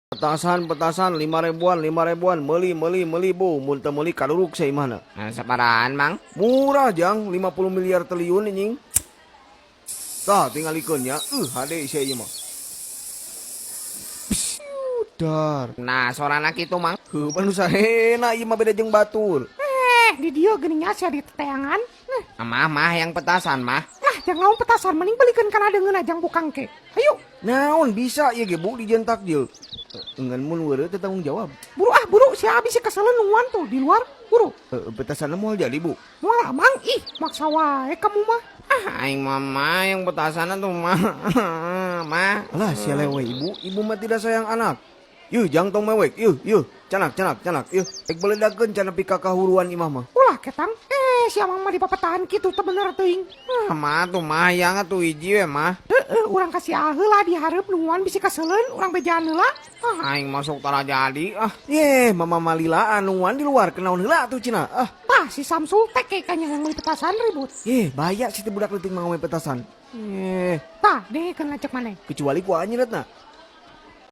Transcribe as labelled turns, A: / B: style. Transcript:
A: Petasan 5 ribuan meli bu mun teu meuli kaduruk saya mana
B: Sabaraan mang?
A: murah jang 50 miliar triliun anjing tah tingalikeun nya hade saya ieu mah dar
B: Nah sorana kitu mang.
A: heuh anu sahena ieu mah beda jeung batur
C: Di dia geuning asa di teteangan.
B: Mah yang petasan mah.
C: Jangan ngomong petasan, mending balikan kana deungeun ajang bukang ke. Ayo,
A: naon bisa ieu ge bu dijentak dieu engan mun weureu teu tanggung jawab
C: buru si abi si keselen nungguan tuh di luar. Buru.
A: petasan moal jadi bu
C: Mual amang, maksa wae kamu mah.
B: Aing mama yang petasan tuh mah. Mah.
A: alah sia lewe ibu mah tidak sayang anak yuh jang tong mewek yuh canak yuh ek beledakeun can nepi ka kahuruan imah mah
C: Ulah ketang. Si amang mah dipapatahan kitu teh bener teuing.
B: Mah tuh mah yang atuh hiji we mah.
C: Urang kasih heula di hareup nungguan bisi keselen, urang bejaan heula.
B: Aing masuk tara jadi
A: Yeh, mama malila anuan di luar kenaon heula tuh cina.
C: Si Samsul teh kayak yang meuli petasan ribut.
A: Bahaya sih budak leutik mangawai petasan.
C: Deh kan ngajak maneh.
A: Kecuali ku anjeunna.